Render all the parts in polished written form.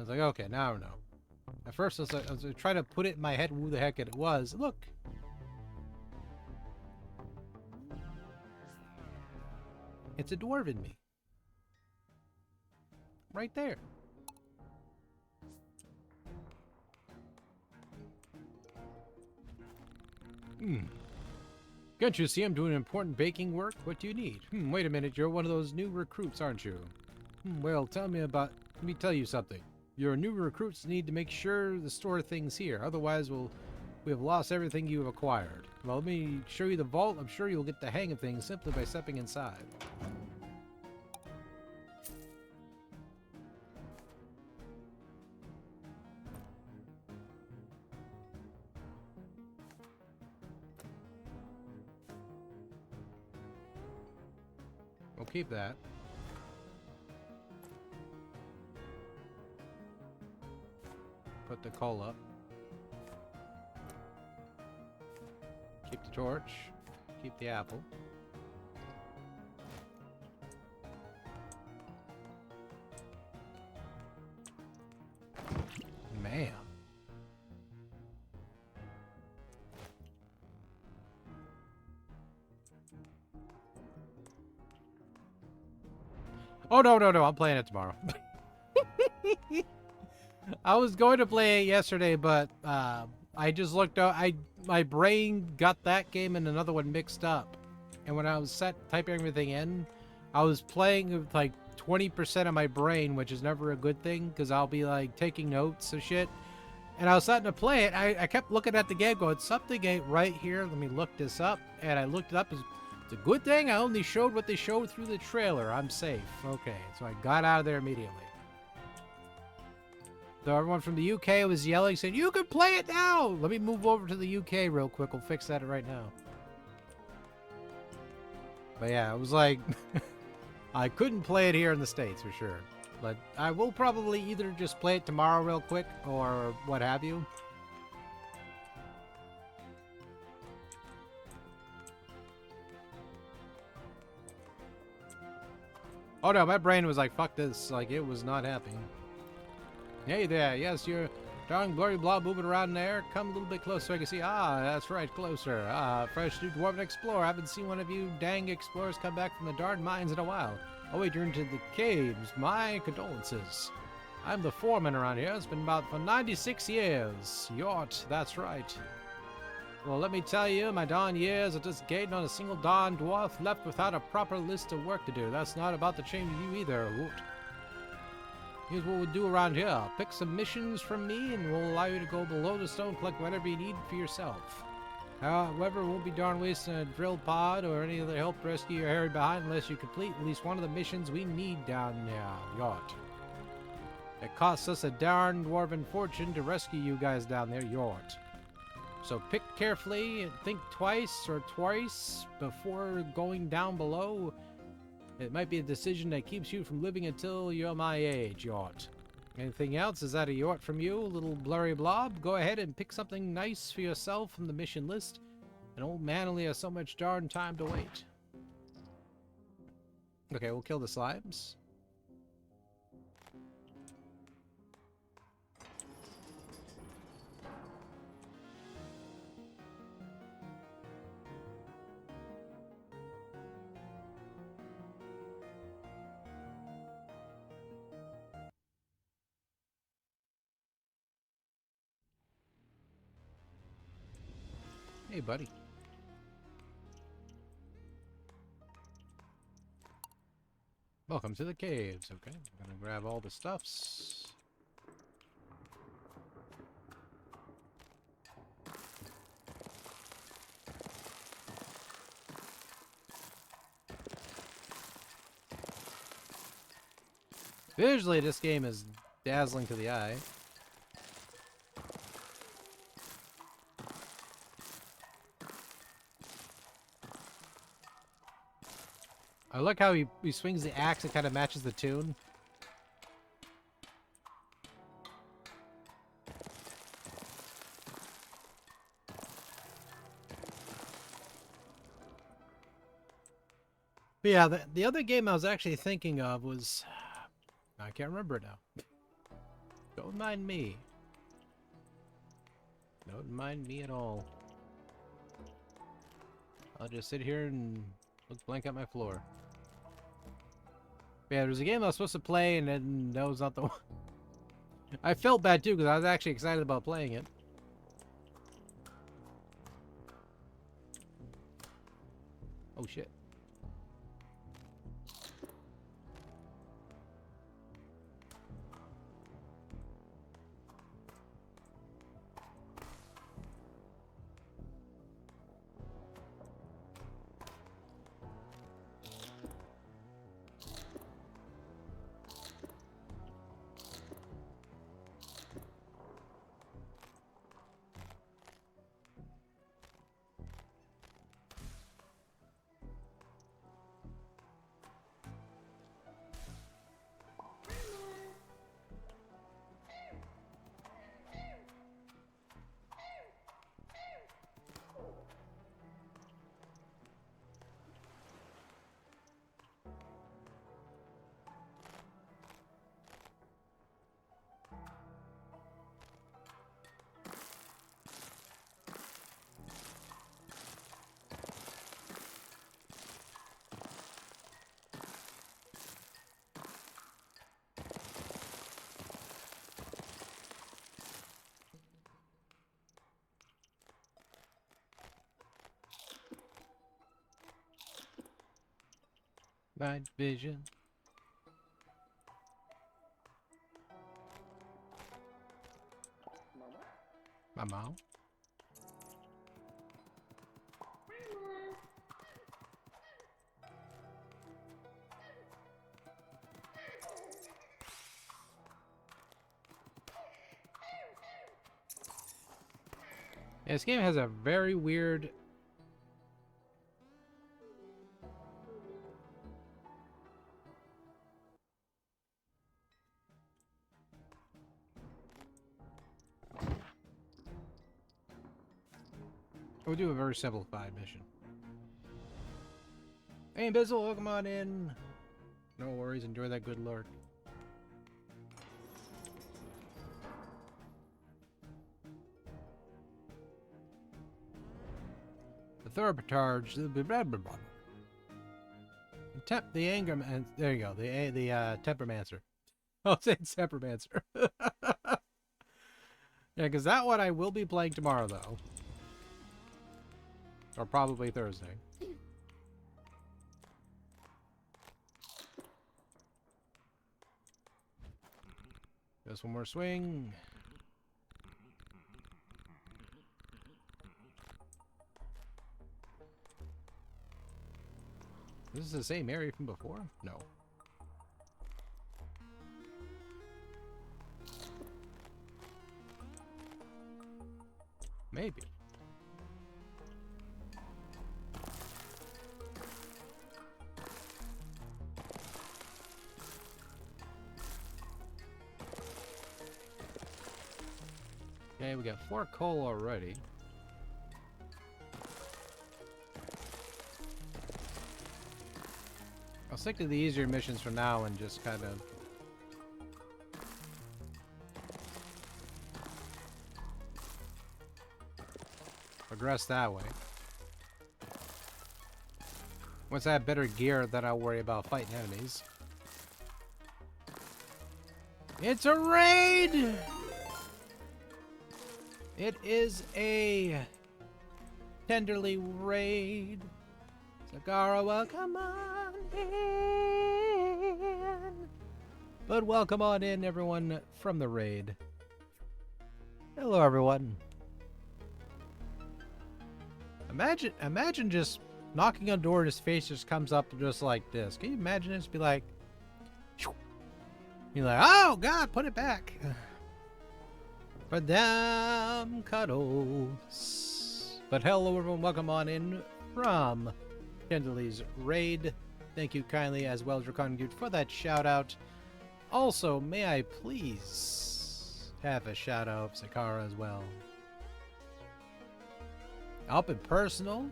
was like, okay, now I know. At first, I was trying to put it in my head who the heck it was. Look. It's a dwarven me. Right there. Can't you see I'm doing important baking work? What do you need? Wait a minute, you're one of those new recruits, aren't you? Well, let me tell you something. Your new recruits need to make sure to store things here, otherwise we have lost everything you have acquired. Well, let me show you the vault. I'm sure you'll get the hang of things simply by stepping inside. We'll keep that. Put the coal up. Keep the torch. Keep the apple. Man. Oh, no, I'm playing it tomorrow. I was going to play it yesterday, but I just looked out. My brain got that game and another one mixed up. And when I was typing everything in, I was playing with like 20% of my brain, which is never a good thing because I'll be like taking notes of shit. And I was starting to play it. I kept looking at the game going, something ain't right here. Let me look this up. And I looked it up. It's a good thing I only showed what they showed through the trailer. I'm safe. Okay, so I got out of there immediately. So everyone from the UK was yelling, saying, you can play it now! Let me move over to the UK real quick. We'll fix that right now. But yeah, it was like... I couldn't play it here in the States, for sure. But I will probably either just play it tomorrow real quick, or what have you. Oh no, my brain was like, fuck this. Like, it was not happy. Hey there, yes, you're darn blurry blob moving around in there. Come a little bit closer so I can see. Ah, that's right, closer. Fresh new dwarven explorer. I haven't seen one of you dang explorers come back from the darn mines in a while. Oh wait, you're into the caves. My condolences. I'm the foreman around here. It's been about for 96 years. Yort, that's right. Well, let me tell you, my darn years are just gating on a single darn dwarf left without a proper list of work to do. That's not about to change you either, Woot. Here's what we'll do around here. Pick some missions from me, and we'll allow you to go below the stone, collect whatever you need for yourself. However, we'll be darn wasting a drill pod or any other help to rescue your hairy behind unless you complete at least one of the missions we need down there. Yort. It costs us a darn dwarven fortune to rescue you guys down there, Yort. So pick carefully and think twice or twice before going down below. It might be a decision that keeps you from living until you're my age, Yort. Anything else? Is that a Yort from you, little blurry blob? Go ahead and pick something nice for yourself from the mission list. An old man only has so much darn time to wait. Okay, we'll kill the slimes. Hey, buddy. Welcome to the caves. Okay, I'm gonna grab all the stuffs. Visually, this game is dazzling to the eye. I like how he swings the axe and kind of matches the tune. But yeah, the other game I was actually thinking of was... I can't remember it now. Don't mind me. Don't mind me at all. I'll just sit here and look blank at my floor. But yeah, there's a game I was supposed to play, and then that was not the one. I felt bad too, because I was actually excited about playing it. Oh shit. Night vision. Mama. Yeah, this game has a very weird... We'll do a very simplified mission. Hey, Bizzle, welcome on in. No worries, enjoy that good lurk. The Thorbitard, the anger man. There you go. The Tempermancer. I'll say Tempermancer. Yeah, because that one I will be playing tomorrow though, or probably Thursday. Just one more swing. This is the same area from before? No. Maybe. Okay, we got 4 coal already. I'll stick to the easier missions for now and just kind of progress that way. Once I have better gear, then I'll worry about fighting enemies. It's a raid! It is a tenderly raid. Sagara, welcome on in. But welcome on in, everyone, from the raid. Hello, everyone. Imagine just knocking on the door and his face just comes up just like this. Can you imagine it? Just be like, you're like, oh God, put it back. For damn cuddles. But hello, everyone. Welcome on in from Tenderly's raid. Thank you kindly, as well as Racongut, for that shout out. Also, may I please have a shout out of Sakara as well. Up and personal.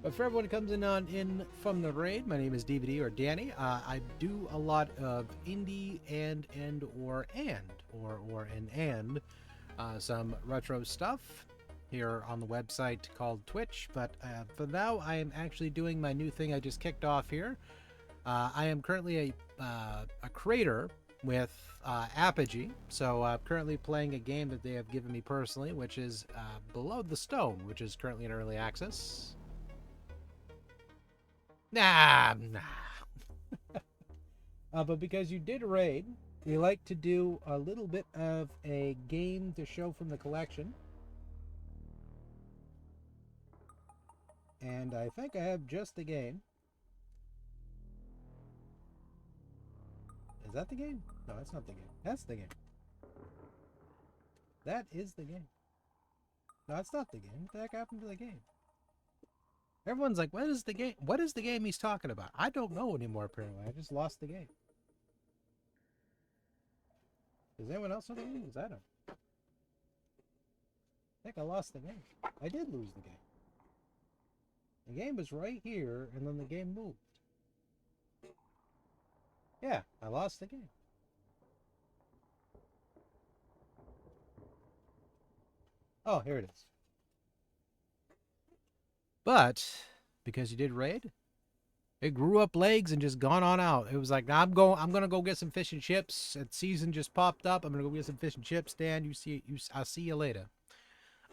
But for everyone who comes in from the raid, my name is DVD or Danny. I do a lot of indie and some retro stuff here on the website called Twitch. But for now, I am actually doing my new thing I just kicked off here. I am currently a creator with Apogee, so I'm currently playing a game that they have given me personally, which is Below the Stone, which is currently in early access. Nah. But because you did raid, we like to do a little bit of a game to show from the collection. And I think I have just the game. Is that the game? No, that's not the game. That's the game. That is the game. No, it's not the game. What the heck happened to the game? Everyone's like, what is the game? What is the game he's talking about? I don't know anymore, apparently. I just lost the game. Does anyone else know the game? Because I don't. I think I lost the game. I did lose the game. The game was right here, and then the game moved. Yeah, I lost the game. Oh, here it is. But because you did raid, it grew up legs and just gone on out. It was like, I'm gonna go get some fish and chips. And season just popped up. I'm gonna go get some fish and chips. Dan, I'll see you later.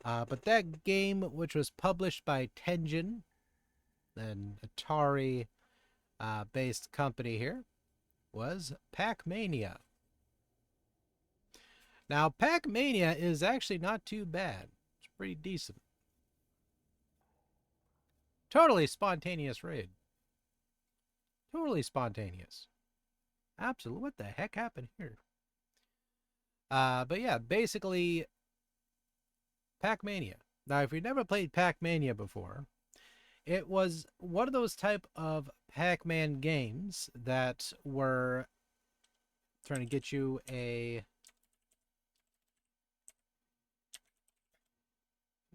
But that game, which was published by Tengen, an Atari based company here, was Pac-Mania. Now, Pac-Mania is actually not too bad. It's pretty decent. Totally spontaneous raid. Totally spontaneous. Absolutely. What the heck happened here? But yeah, basically, Pac-Mania. Now, if you've never played Pac-Mania before, it was one of those type of Pac-Man games that were trying to get you a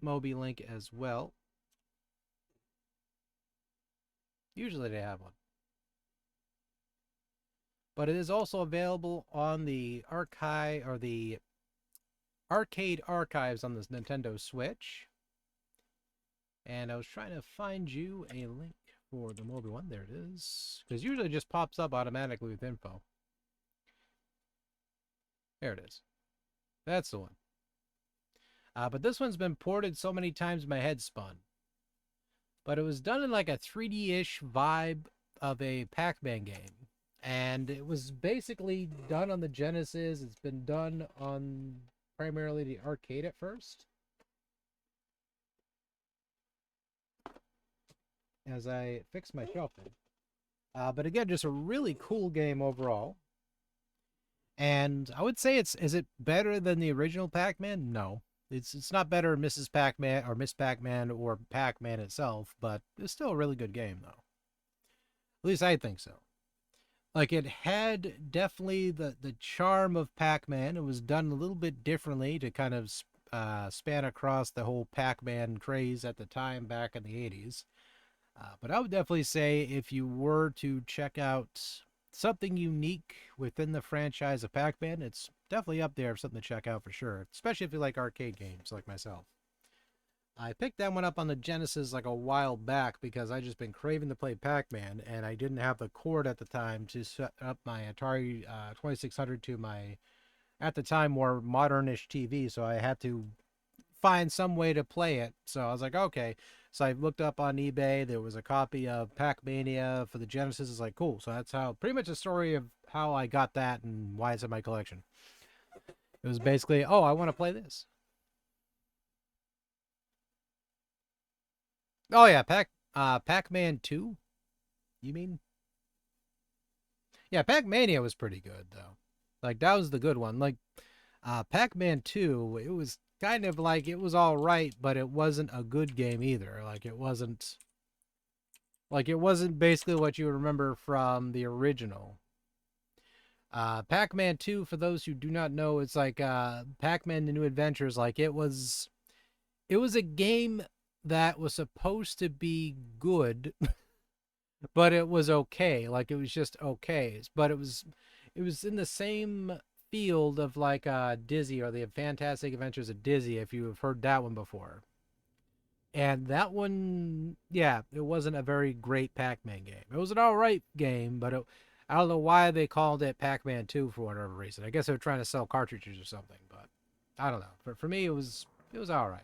Moby link as well. Usually they have one. But it is also available on the archive or the arcade archives on this Nintendo Switch. And I was trying to find you a link for the Moby one. There it is. Because usually it just pops up automatically with info. There it is. That's the one. But this one's been ported so many times my head spun. But it was done in like a 3D-ish vibe of a Pac-Man game. And it was basically done on the Genesis. It's been done on primarily the arcade at first. As I fix my shelf in. But again, just a really cool game overall. And I would say is it better than the original Pac-Man? No. It's not better than Mrs. Pac-Man or Miss Pac-Man or Pac-Man itself, but it's still a really good game though. At least I think so. Like, it had definitely the charm of Pac-Man. It was done a little bit differently to kind of span across the whole Pac-Man craze at the time back in the 80s. But I would definitely say if you were to check out something unique within the franchise of Pac-Man, it's definitely up there for something to check out for sure, especially if you like arcade games like myself. I picked that one up on the Genesis like a while back because I just been craving to play Pac-Man, and I didn't have the cord at the time to set up my Atari 2600 to my, at the time, more modernish TV, so I had to find some way to play it. So I was like, okay. So I looked up on eBay. There was a copy of Pac-Mania for the Genesis. It's like, cool. So that's how, pretty much the story of how I got that and why it's in my collection. It was basically, oh, I want to play this. Oh yeah, Pac-Man 2? You mean? Yeah, Pac-Mania was pretty good though. Like, that was the good one. Like, Pac-Man 2, it was kind of like, it was all right, but it wasn't a good game either. Like, it wasn't basically what you remember from the original. Pac-Man 2, for those who do not know, it's like Pac-Man The New Adventures. Like, it was a game that was supposed to be good, but it was okay. Like it was just okay. But it was in the same field of like Dizzy or the Fantastic Adventures of Dizzy, if you have heard that one before. And that one, yeah, it wasn't a very great Pac-Man game. It was an all right game, but I don't know why they called it Pac-Man 2 for whatever reason. I guess they were trying to sell cartridges or something, but I don't know. For me, it was all right.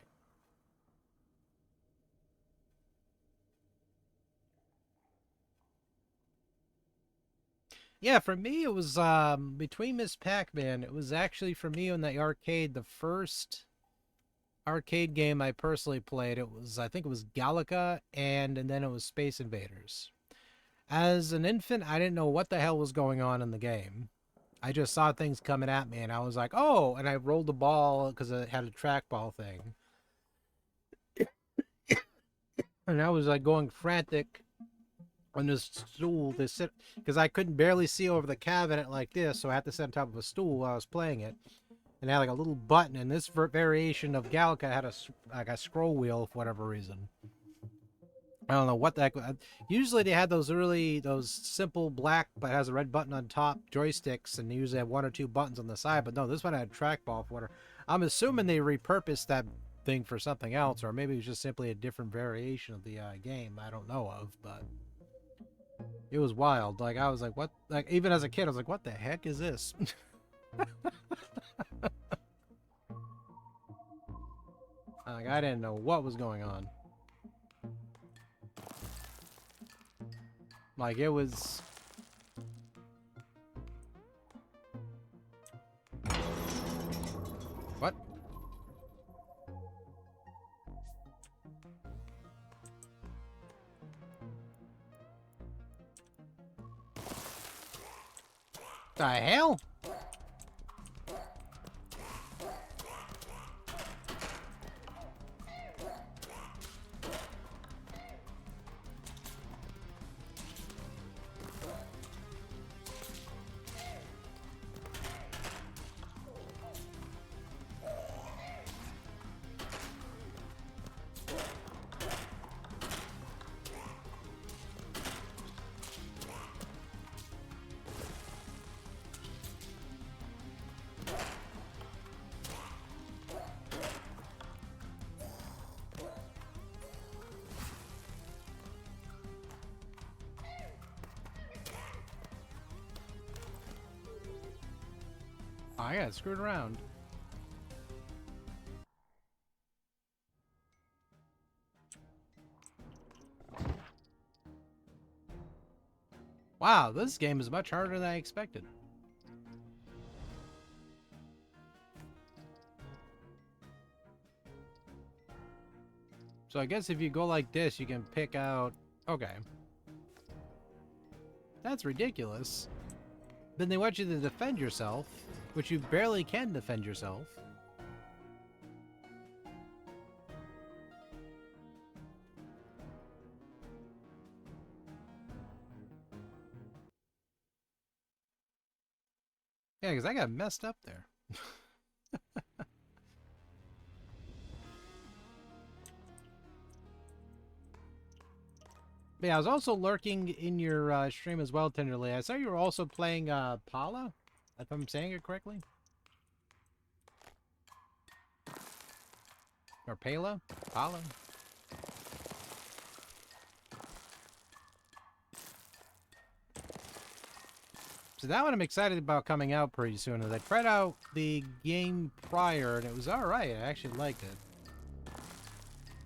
Yeah, for me, it was between Miss Pac-Man. It was actually for me in the arcade, the first arcade game I personally played. It was, I think it was Galaga, and then it was Space Invaders. As an infant, I didn't know what the hell was going on in the game. I just saw things coming at me, and I was like, "Oh!" And I rolled the ball because it had a trackball thing, and I was like going frantic on this stool to sit because I couldn't barely see over the cabinet like this, so I had to sit on top of a stool while I was playing it. And it had like a little button, and this variation of Galaga had like a scroll wheel for whatever reason. I don't know what the heck. Usually they had those simple black but has a red button on top joysticks, and they usually have one or two buttons on the side. But no, this one had a trackball for whatever. I'm assuming they repurposed that thing for something else, or maybe it was just simply a different variation of the game I don't know of. But it was wild. Like I was like, what? Like even as a kid, I was like, what the heck is this? Like I didn't know what was going on. Like it was. What? The hell? Oh, I got screwed around. Wow, this game is much harder than I expected. So I guess if you go like this, you can pick out... Okay. That's ridiculous. Then they want you to defend yourself, which you barely can defend yourself. Yeah, because I got messed up there. But yeah, I was also lurking in your stream as well, Tenderly. I saw you were also playing Pala, if I'm saying it correctly. Or Pala? Pala? So that one I'm excited about coming out pretty soon. As I tried out the game prior, and it was alright. I actually liked it.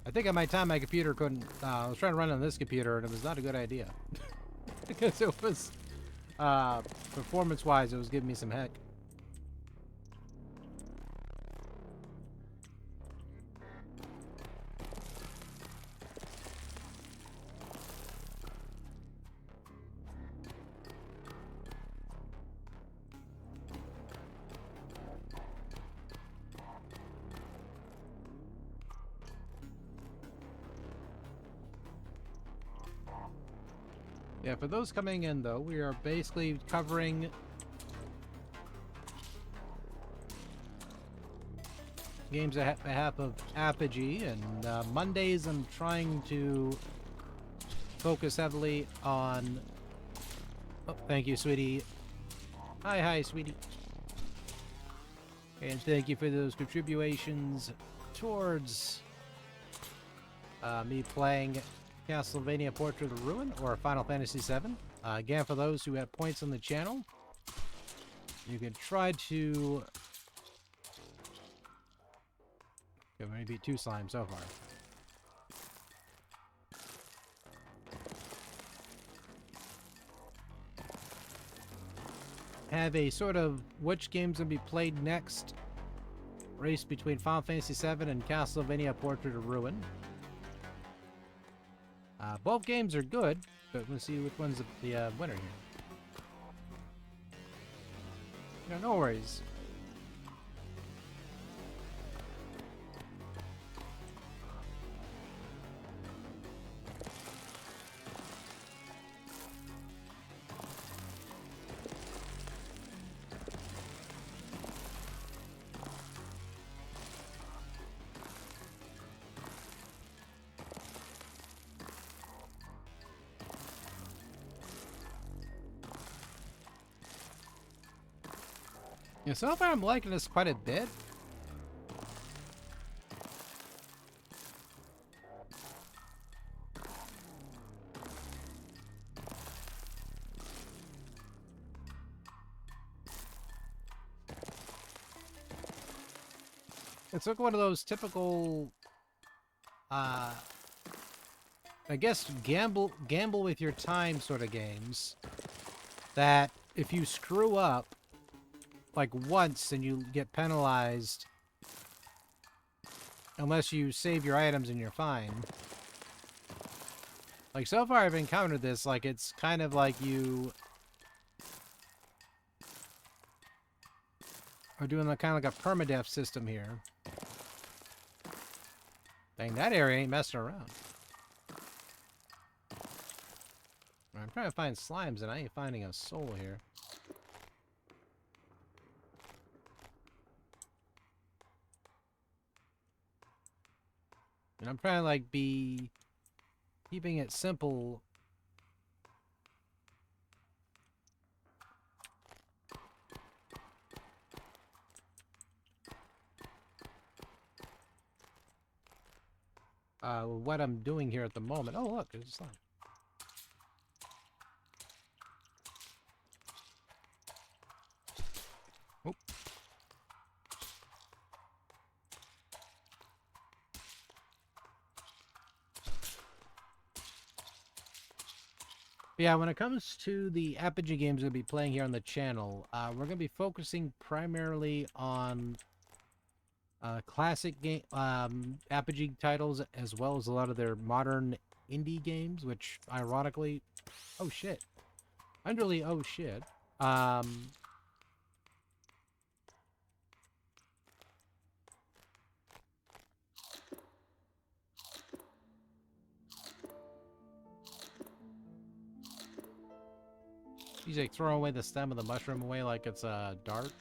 I think at my time my computer couldn't... I was trying to run on this computer, and it was not a good idea. Because it was... performance-wise, it was giving me some heck. Yeah, for those coming in, though, we are basically covering games on behalf of Apogee, and Mondays I'm trying to focus heavily on... Oh, thank you, sweetie. Hi, sweetie. And thank you for those contributions towards me playing Castlevania Portrait of Ruin or Final Fantasy VII. Again, for those who have points on the channel, you can try to... Okay, maybe 2 slimes so far. Have a sort of which games will be played next race between Final Fantasy VII and Castlevania Portrait of Ruin. Both games are good, but we'll see which one's the winner here. No worries. Yeah, so far I'm liking this quite a bit. It's like one of those typical, I guess gamble with your time sort of games that if you screw up like once and you get penalized unless you save your items and you're fine. Like so far I've encountered this, like it's kind of like you are doing like kind of like a permadeath system here. Dang, that area ain't messing around. I'm trying to find slimes and I ain't finding a soul here. And I'm trying to like be keeping it simple. What I'm doing here at the moment. Oh look, there's a slime. Oh. Yeah, when it comes to the Apogee games we'll be playing here on the channel, we're going to be focusing primarily on classic game Apogee titles, as well as a lot of their modern indie games, which ironically, oh shit, underly oh shit, he's like throwing away the stem of the mushroom away like it's a dart.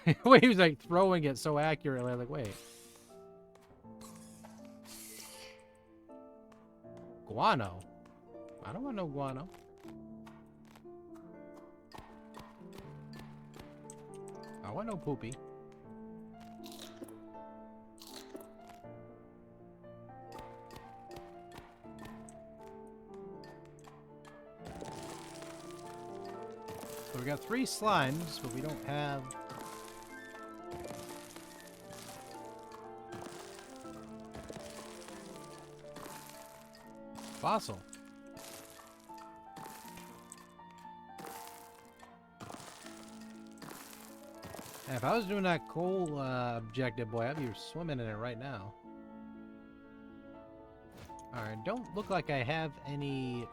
He was like throwing it so accurately, like wait. Guano? I don't want no guano. I want no poopy. So we got 3 slimes, but we don't have... fossil. And if I was doing that coal objective, boy, I'd be swimming in it right now. Alright, don't look like I have any...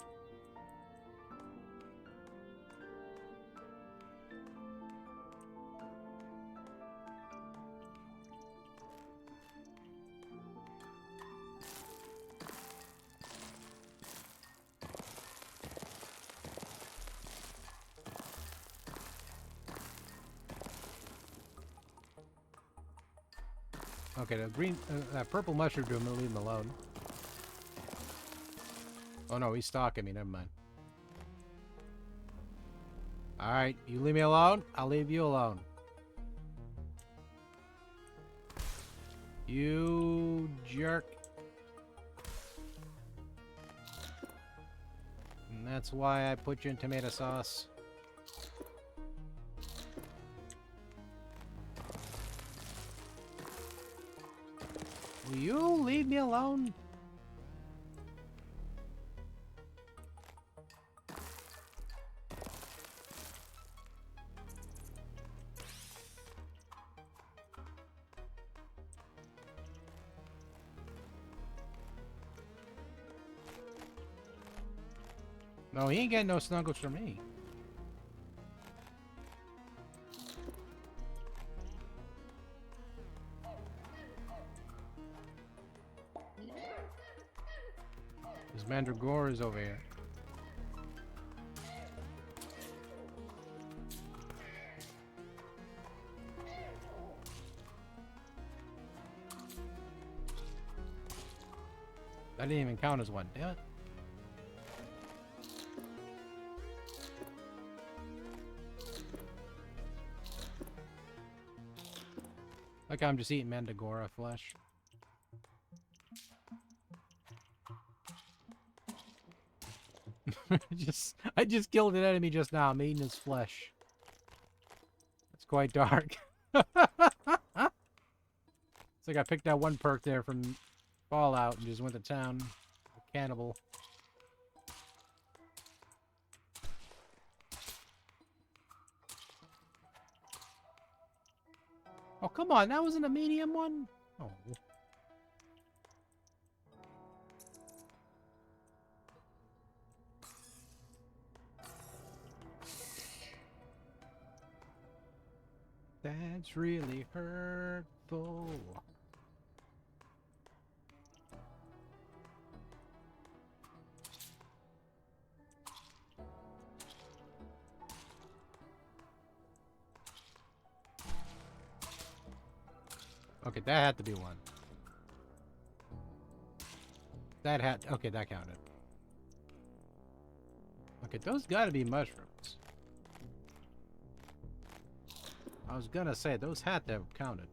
Okay, the green, purple mushroom, I'm gonna leave him alone. Oh no, he's stalking me. Never mind. All right, you leave me alone. I'll leave you alone. You jerk. And that's why I put you in tomato sauce. Will you leave me alone? No, he ain't getting no snuggles from me. This Mandragora is over here. That didn't even count as one, damn it. Like I'm just eating Mandragora flesh. I just killed an enemy just now. I'm eating his flesh. It's quite dark. It's like I picked that one perk there from Fallout and just went to town. Cannibal. Oh, come on. That wasn't a medium one? Oh. That's really hurtful. Okay, that had to be one. That had... Okay, that counted. Okay, those gotta be mushrooms. I was gonna say, those had to have counted.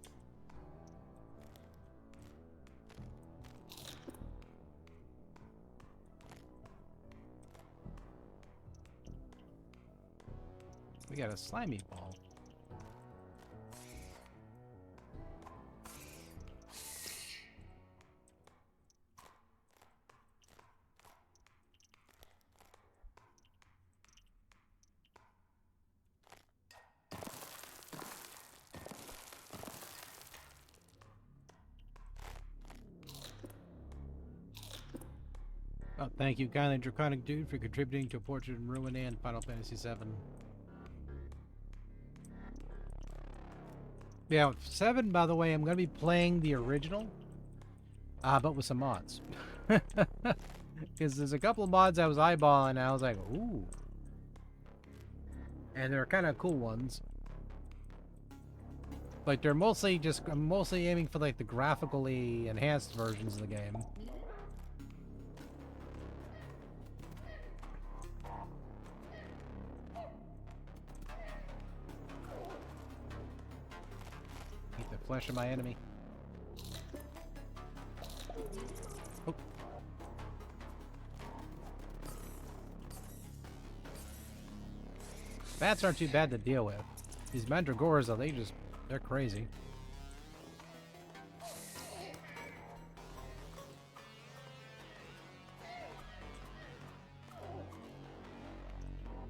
We got a slimy ball. Oh, thank you, kindly Draconic Dude, for contributing to Portrait and Ruin and Final Fantasy VII. Yeah, 7, by the way, I'm going to be playing the original, but with some mods. Because there's a couple of mods I was eyeballing, and I was like, ooh. And they're kind of cool ones. Like, they're mostly just, I'm mostly aiming for, like, the graphically enhanced versions of the game. Eat the flesh of my enemy. Oh. Bats aren't too bad to deal with. These Mandragoras, though, they're crazy.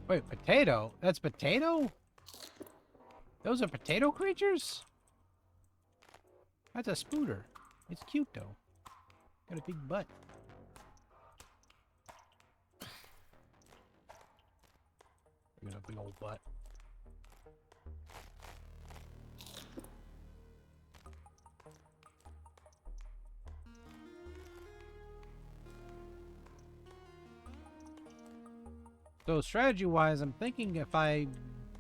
Wait, potato? That's potato? Those are potato creatures? That's a spooter. It's cute, though. Got a big butt. Got a big old butt. So strategy-wise, I'm thinking if I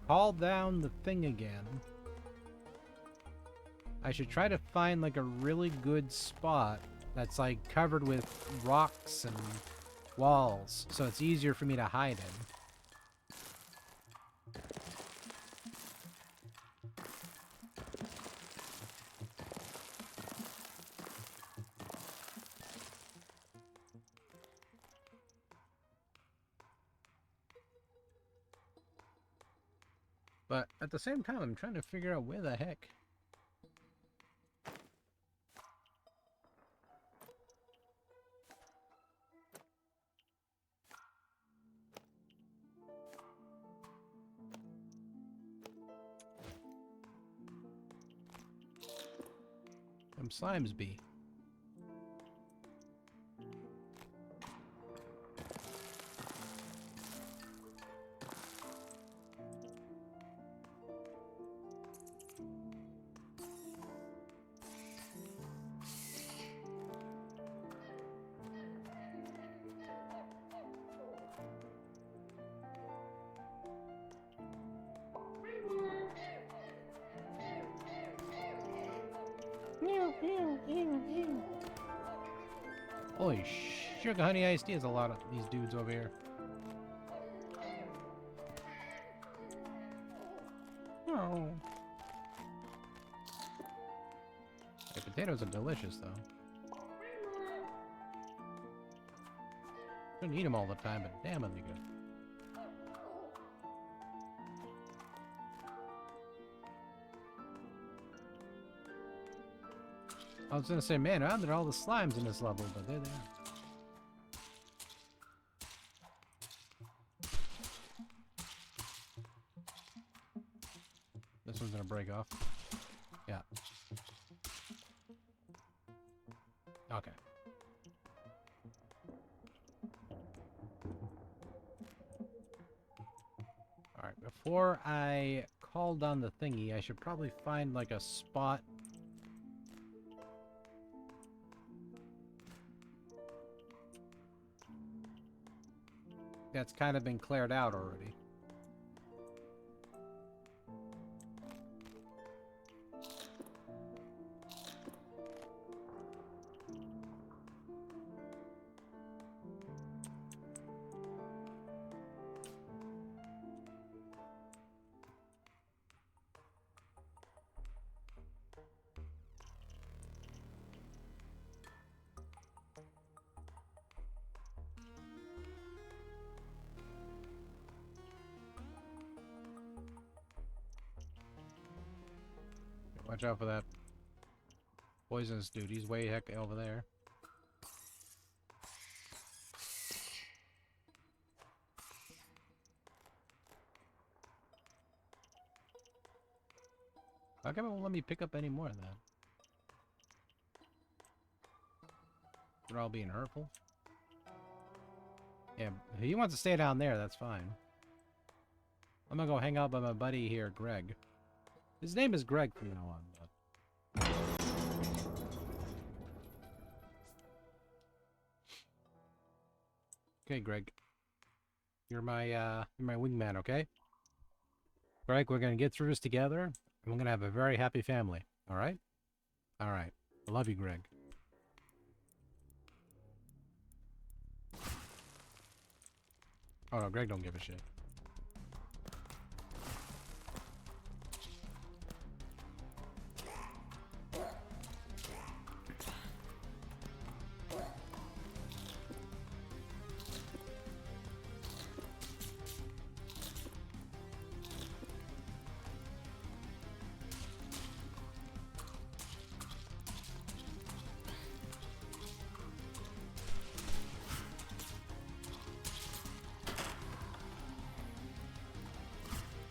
call down the thing again, I should try to find like a really good spot that's like covered with rocks and walls, so it's easier for me to hide in. But at the same time, I'm trying to figure out where the heck. Them slimes be. Holy sugar honey iced tea is a lot of these dudes over here. Oh. The potatoes are delicious though. Shouldn't eat them all the time, but damn are they good. I was gonna say, man, I there all the slimes in this level, but there they are. This one's gonna break off. Yeah. Okay. Alright, before I call down the thingy, I should probably find like a spot. That's kind of been cleared out already. Watch out for that poisonous dude. He's way heck over there. How come it won't let me pick up any more of that? They're all being hurtful. Yeah, if he wants to stay down there, that's fine. I'm gonna go hang out by my buddy here, Greg. His name is Greg from now on, but... Okay, Greg. You're my wingman, okay? Greg, we're gonna get through this together, and we're gonna have a very happy family, alright? Alright. I love you, Greg. Oh no, Greg don't give a shit.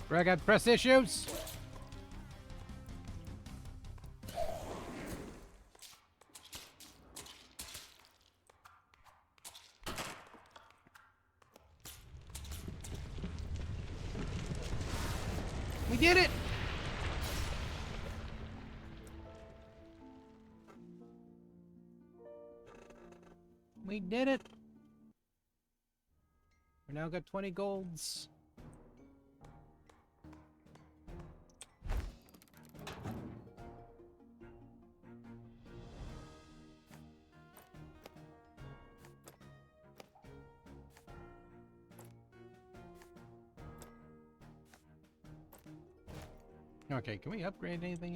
Greg had press issues. We did it! We did it! We now got 20 golds. Okay, can we upgrade anything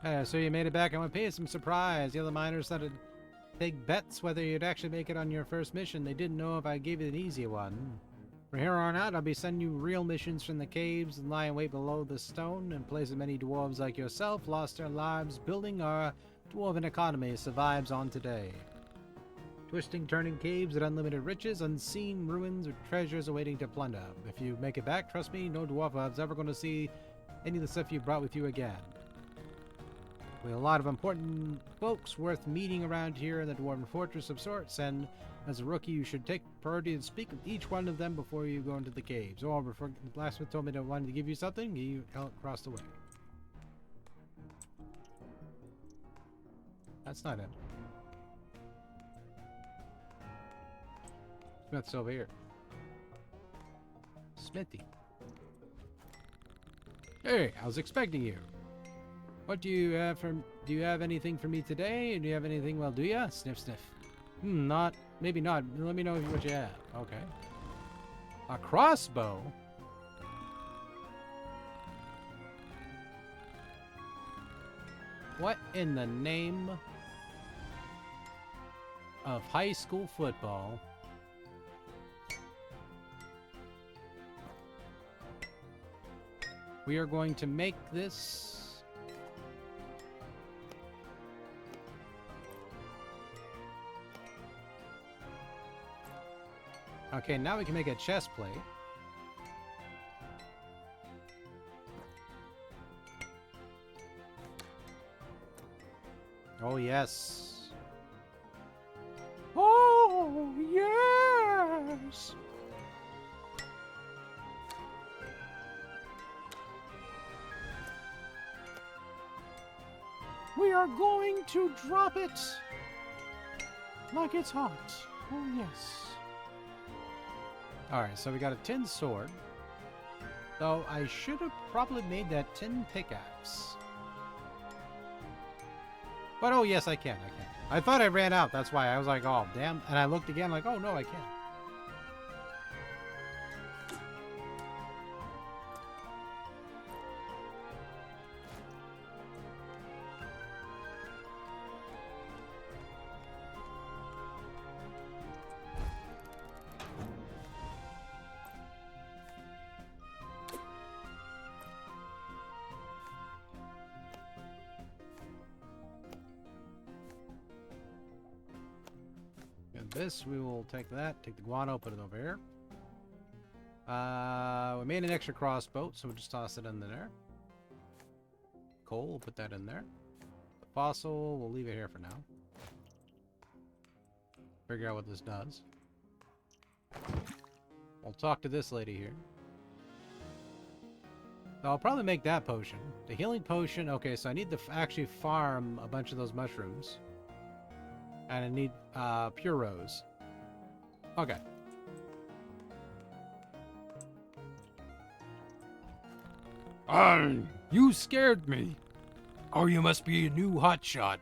here? So you made it back in one piece. I'm surprised. The other miners started to take bets whether you'd actually make it on your first mission. They didn't know if I gave you an easy one. From here on out, I'll be sending you real missions from the caves and lie in wait below the stone, and places many dwarves like yourself lost their lives building our dwarven economy survives on today. Twisting, turning caves with unlimited riches, unseen ruins with treasures awaiting to plunder. If you make it back, trust me, no dwarf is ever going to see any of the stuff you brought with you again. We have a lot of important folks worth meeting around here in the Dwarven Fortress of sorts, and as a rookie, you should take priority and speak with each one of them before you go into the caves. Or before the blacksmith told me that I wanted to give you something, you across the way. That's not it. Smith's over here. Smithy. Hey, I was expecting you. What do you have for? Do you have anything for me today? Do you have anything? Well, do ya? Sniff, sniff. Not. Maybe not. Let me know what you have. Okay. A crossbow. What in the name of high school football? We are going to make this. Okay, now we can make a chest plate. Oh, yes. Oh, yes! We are going to drop it like it's hot. Oh, yes. Alright, so we got a tin sword. Though I should have probably made that tin pickaxe. But oh yes, I can. I thought I ran out, that's why I was like, oh damn. And I looked again like, oh no, I can't. This, we will take that, take the guano, put it over here. We made an extra crossbow, so we'll just toss it in there. Coal, we'll put that in there. The fossil, we'll leave it here for now. Figure out what this does. We'll talk to this lady here. I'll probably make that potion. The healing potion, okay, so I need to actually farm a bunch of those mushrooms. And I need pure rose. Okay. You scared me. Oh, you must be a new hotshot.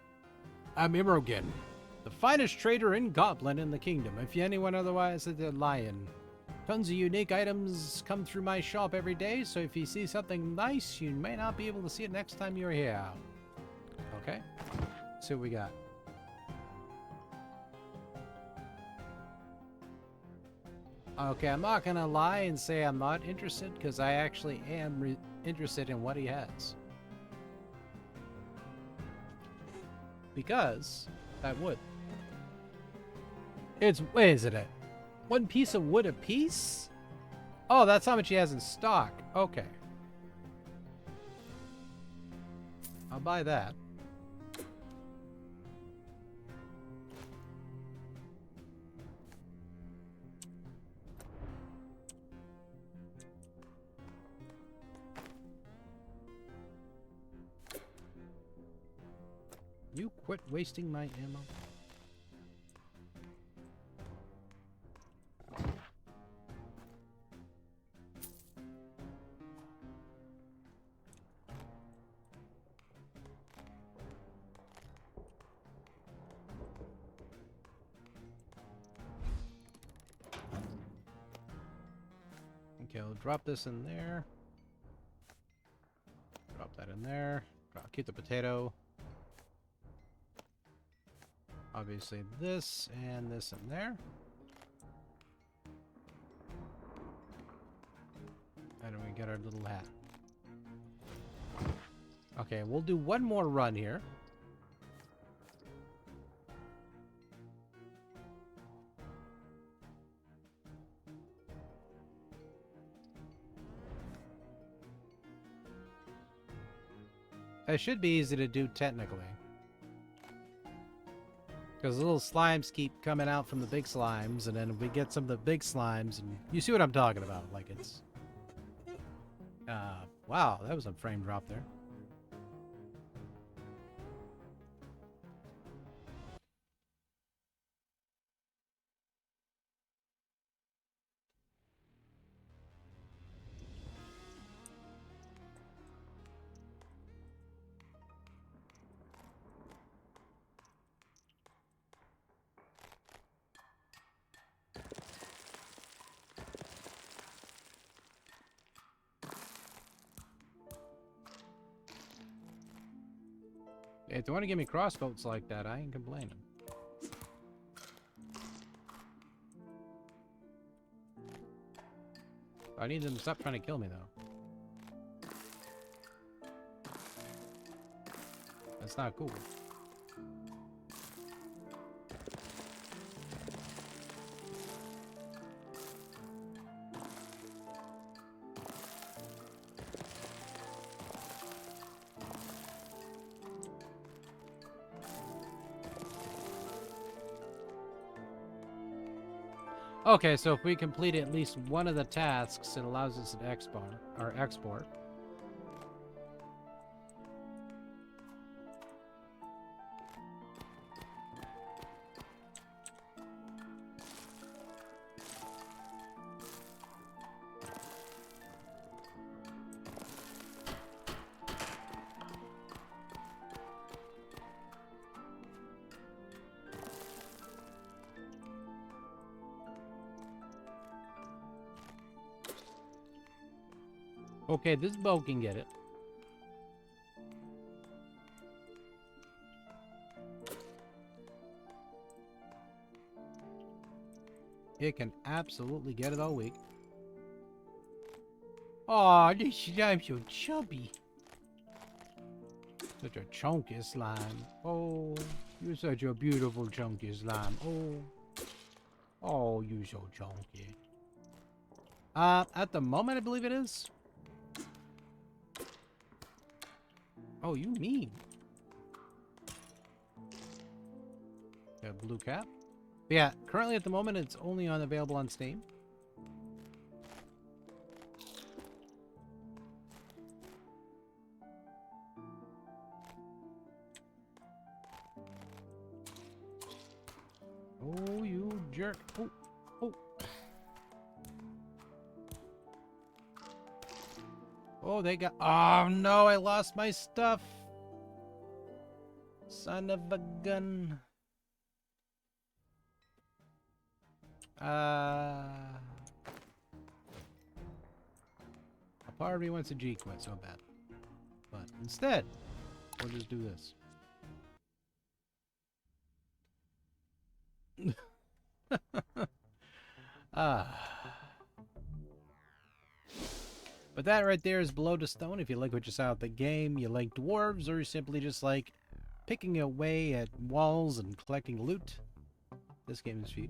I'm Imogen, the finest trader in Goblin in the kingdom. If anyone otherwise, they're lying. Tons of unique items come through my shop every day, so if you see something nice, you may not be able to see it next time you're here. Okay. Let's see what we got. Okay, I'm not gonna lie and say I'm not interested, because I actually am interested in what he has. Because that wood. Wait, is it a 1 piece of wood a piece? Oh, that's how much he has in stock. Okay. I'll buy that. You quit wasting my ammo. Okay, we'll drop this in there. Drop that in there. Keep the potato. Obviously this and this in there. And then we get our little hat. Okay, we'll do one more run here. It should be easy to do technically. Because the little slimes keep coming out from the big slimes, and then we get some of the big slimes, and you see what I'm talking about. Like it's... wow, that was a frame drop there. If they want to give me crossbows like that, I ain't complaining. I need them to stop trying to kill me, though. That's not cool. Okay, so if we complete at least one of the tasks, it allows us to export. Okay, this bow can get it. It can absolutely get it all week. Aw, this slime's so chubby. Such a chunky slime. Oh, you're such a beautiful chunky slime. Oh. Oh, you're so chunky. At the moment, I believe it is. Oh, you mean? Got a blue cap. But yeah, currently at the moment it's only available on Steam. Oh, you jerk. Oh, oh. Oh, they got... Oh, no, I lost my stuff. Son of a gun. A part of me wants a G-Quit so bad. But instead, we'll just do this. But that right there is Below the Stone. If you like what you saw at the game, you like dwarves, or you simply just like picking away at walls and collecting loot, this game is for you.